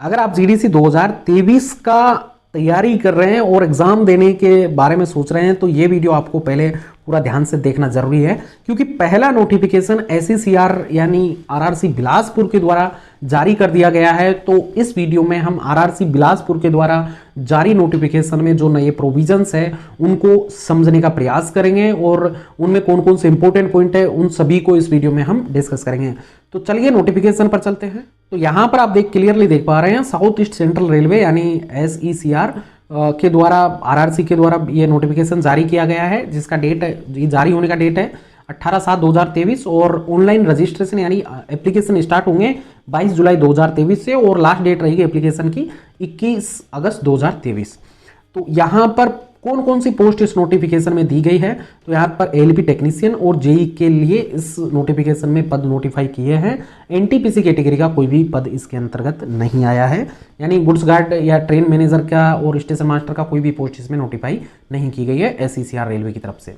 अगर आप जीडीसी 2023 का तैयारी कर रहे हैं और एग्जाम देने के बारे में सोच रहे हैं तो ये वीडियो आपको पहले पूरा ध्यान से देखना जरूरी है, क्योंकि पहला नोटिफिकेशन एसईसीआर यानी आरआरसी बिलासपुर के द्वारा जारी कर दिया गया है। तो इस वीडियो में हम आरआरसी बिलासपुर के द्वारा जारी नोटिफिकेशन में जो नए प्रोविजंस है उनको समझने का प्रयास करेंगे और उनमें कौन कौन से इंपॉर्टेंट पॉइंट है उन सभी को इस वीडियो में हम डिस्कस करेंगे। तो चलिए नोटिफिकेशन पर चलते हैं। तो यहाँ पर आप क्लियरली देख पा रहे हैं साउथ ईस्ट सेंट्रल रेलवे यानी एसईसीआर के द्वारा आरआरसी के द्वारा ये नोटिफिकेशन जारी किया गया है, जिसका डेट है, जारी होने का डेट है 18/7/2023 और ऑनलाइन रजिस्ट्रेशन यानी एप्लीकेशन स्टार्ट होंगे 22 जुलाई 2023 से और लास्ट डेट रहेगी एप्लीकेशन की 21 अगस्त 2023। तो यहाँ पर कौन कौन सी पोस्ट इस नोटिफिकेशन में दी गई है, तो यहाँ पर एलपी टेक्नीशियन और जेई के लिए इस नोटिफिकेशन में पद नोटिफाई किए हैं। एनटीपीसी कैटेगरी का कोई भी पद इसके अंतर्गत नहीं आया है, यानी गुड्स गार्ड या ट्रेन मैनेजर का और स्टेशन मास्टर का कोई भी पोस्ट इसमें नोटिफाई नहीं की गई है एसईसीआर रेलवे की तरफ से।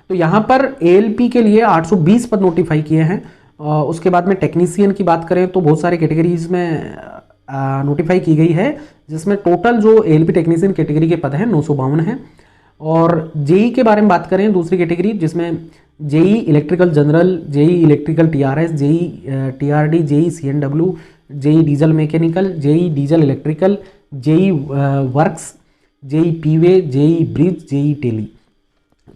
तो यहाँ पर एएलपी के लिए 820 पद नोटिफाई किए हैं। उसके बाद में टेक्नीशियन की बात करें तो बहुत सारे कैटेगरीज में नोटिफाई की गई है, जिसमें टोटल जो एएलपी टेक्नीशियन कैटेगरी के पद हैं 952 हैं। और जेई के बारे में बात करें दूसरी कैटेगरी, जिसमें JE electrical general, JE electrical TRS, JE TRD, JE CNW, JE diesel mechanical, JE diesel electrical, JE works, JE P way, JE bridge, JE tele.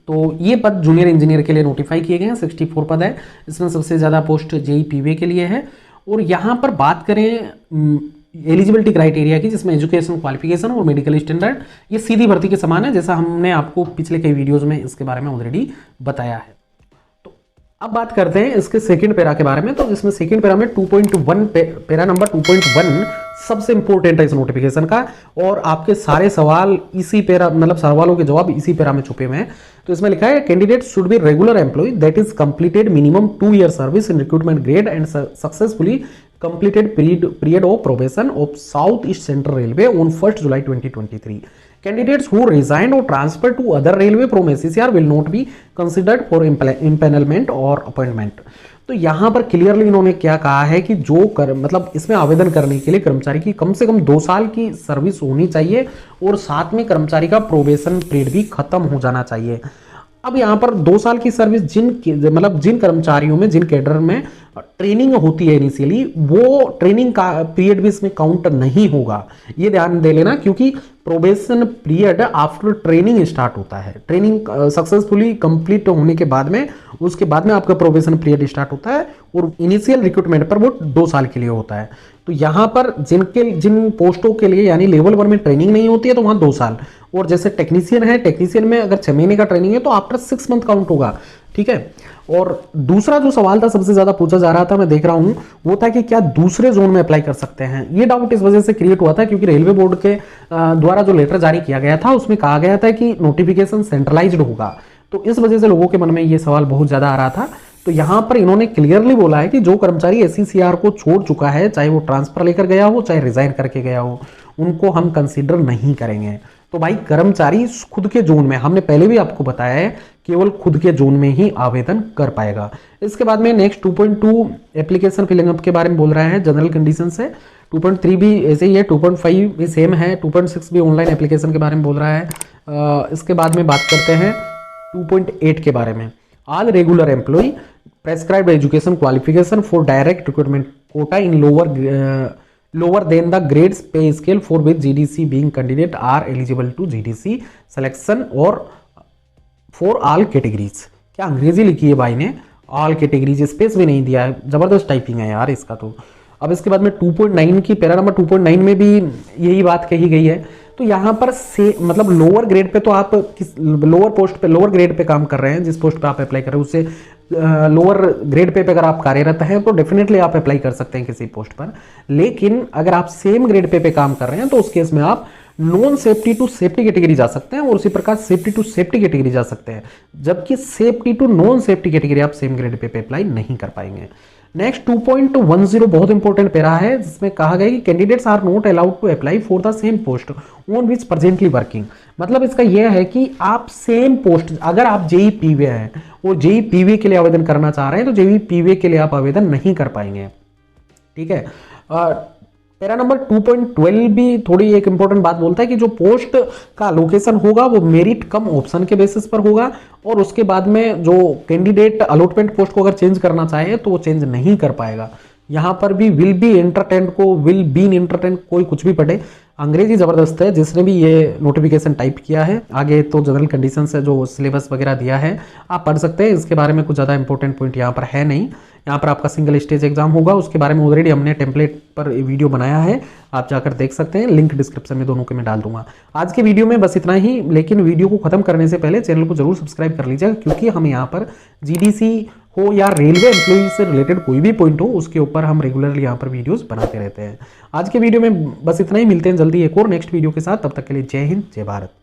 तो ये पद जूनियर इंजीनियर के लिए नोटिफाई किए गए हैं। 64 पद है, इसमें सबसे ज़्यादा पोस्ट जेई पीवे के लिए है। और यहाँ पर बात करें एलिजिबिलिटी क्राइटेरिया की, जिसमें एजुकेशन क्वालिफिकेशन और मेडिकल स्टैंडर्ड, ये सीधी भर्ती के समान है, जैसा हमने आपको पिछले कई वीडियोस में इसके बारे में ऑलरेडी बताया है। तो अब बात करते हैं इसके सेकंड पैरा के बारे में। तो इसमें सेकंड पैरा में 2.1 पैरा नंबर 2.1 सबसे इंपॉर्टेंट है इस नोटिफिकेशन का, और आपके सारे सवाल इसी पैरा, मतलब सवालों के जवाब इसी पैरा में छुपे हुए हैं। तो इसमें लिखा है candidate should be regular employ that is completed minimum 2 year service in recruitment grade and successfully completed period of probation of South East Central Railway on 1st July 2023. Candidates who resign or transfer to other railway from SECR will not be considered for impanelment or appointment. तो यहाँ पर clearly इन्होंने क्या कहा है कि जो मतलब इसमें आवेदन करने के लिए कर्मचारी की कम से कम 2 साल की सर्विस होनी चाहिए और साथ में कर्मचारी का प्रोबेशन पीरियड भी खत्म हो जाना चाहिए। अब यहाँ पर 2 साल की सर्विस जिन कर्मचारियों में, जिन कैडर में ट्रेनिंग होती है इनिशियली, वो ट्रेनिंग का पीरियड भी इसमें काउंट नहीं होगा, ये ध्यान दे लेना, क्योंकि probation period after training start होता है। ट्रेनिंग सक्सेसफुली कंप्लीट होने के बाद में, उसके बाद में आपका प्रोबेशन पीरियड स्टार्ट होता है और इनिशियल रिक्रूटमेंट पर वो 2 साल के लिए होता है। तो यहाँ पर जिन पोस्टों के लिए यानी लेवल 1 में ट्रेनिंग नहीं होती है तो वहाँ 2 साल, और जैसे टेक्नीशियन है, टेक्नीशियन में अगर 6 महीने का ट्रेनिंग है तो आफ्टर 6 मंथ काउंट होगा, ठीक है। और दूसरा जो सवाल था सबसे ज्यादा पूछा जा रहा था, मैं देख रहा हूं, वो था कि क्या दूसरे जोन में अप्लाई कर सकते हैं। ये डाउट इस वजह से क्रिएट हुआ था क्योंकि रेलवे बोर्ड के द्वारा जो लेटर जारी किया गया था उसमें कहा गया था कि नोटिफिकेशन सेंट्रलाइज्ड होगा, तो इस वजह से लोगों के मन में ये सवाल बहुत ज्यादा आ रहा था। तो यहाँ पर इन्होंने क्लियरली बोला है कि जो कर्मचारी एसईसीआर को छोड़ चुका है, चाहे वो ट्रांसफर लेकर गया हो चाहे रिजाइन करके गया हो, उनको हम कंसीडर नहीं करेंगे। तो भाई कर्मचारी खुद के जोन में, हमने पहले भी आपको बताया है, केवल खुद के जोन में ही आवेदन कर पाएगा। इसके बाद में नेक्स्ट 2.2 एप्लीकेशन फिलिंग अप के बारे में बोल रहा है, जनरल कंडीशन है। 2.3 भी ऐसे ही है, 2.5 भी सेम है, 2.6 भी ऑनलाइन एप्लीकेशन के बारे में बोल रहा है। इसके बाद में बात करते हैं 2.8 के बारे में। All regular employ prescribed education qualification for direct recruitment quota in lower than the grades pay scale for which GDC being candidate are eligible to GDC selection or for all categories। क्या अंग्रेजी लिखी है भाई ने, all categories, space भी नहीं दिया है, जबरदस्त टाइपिंग है यार इसका। तो अब इसके बाद में 2.9 की पैरा नंबर 2.9 में भी यही बात कही गई है। तो यहाँ पर से मतलब लोअर ग्रेड पे, तो आप किस लोअर पोस्ट पे, लोअर ग्रेड पे काम कर रहे हैं, जिस पोस्ट पे आप अप्लाई कर रहे हैं उससे लोअर ग्रेड पे अगर आप कार्यरत हैं तो डेफिनेटली आप अप्लाई कर सकते हैं किसी पोस्ट पर। लेकिन अगर आप सेम ग्रेड पे काम कर रहे हैं तो उस केस में आप non safety to safety category जा सकते हैं और उसी प्रकार सेफ्टी टू सेफ्टी कैटेगरी जा सकते हैं, जबकि safety to non safety category आप सेम ग्रेड पे अप्लाई नहीं कर पाएंगे। नेक्स्ट 2.10 बहुत इंपॉर्टेंट पैरा है, जिसमें कहा गया कि candidates are not allowed to apply for the same post on which presently working. मतलब इसका यह है कि आप सेम पोस्ट, अगर आप जेई पीवे हैं और जेई पीवे के लिए आवेदन करना चाह रहे हैं तो जेई पीवे के लिए आप आवेदन नहीं कर पाएंगे, ठीक है। पैरा नंबर 2.12 भी थोड़ी एक इंपॉर्टेंट बात बोलता है कि जो पोस्ट का लोकेशन होगा वो मेरिट कम ऑप्शन के बेसिस पर होगा, और उसके बाद में जो कैंडिडेट अलॉटमेंट पोस्ट को अगर चेंज करना चाहे तो वो चेंज नहीं कर पाएगा। यहाँ पर भी विल बी एंटरटेन्ड को विल बीन एंटरटेन्ड कोई कुछ भी पढ़े, अंग्रेजी जबरदस्त है जिसने भी ये नोटिफिकेशन टाइप किया है। आगे तो जनरल कंडीशंस है, जो सिलेबस वगैरह दिया है आप पढ़ सकते हैं, इसके बारे में कुछ ज़्यादा इंपॉर्टेंट पॉइंट यहाँ पर है नहीं। यहाँ पर आपका सिंगल स्टेज एग्जाम होगा, उसके बारे में ऑलरेडी हमने टेम्पलेट पर वीडियो बनाया है, आप जाकर देख सकते हैं, लिंक डिस्क्रिप्शन में दोनों के मैं डाल दूंगा। आज के वीडियो में बस इतना ही, लेकिन वीडियो को खत्म करने से पहले चैनल को जरूर सब्सक्राइब कर लीजिएगा, क्योंकि हम यहाँ पर जीडीसी हो या रेलवे एम्प्लॉई से रिलेटेड कोई भी पॉइंट हो उसके ऊपर हम रेगुलरली यहाँ पर वीडियोस बनाते रहते हैं। आज के वीडियो में बस इतना ही, मिलते हैं जल्दी एक और नेक्स्ट वीडियो के साथ, तब तक के लिए जय हिंद जय भारत।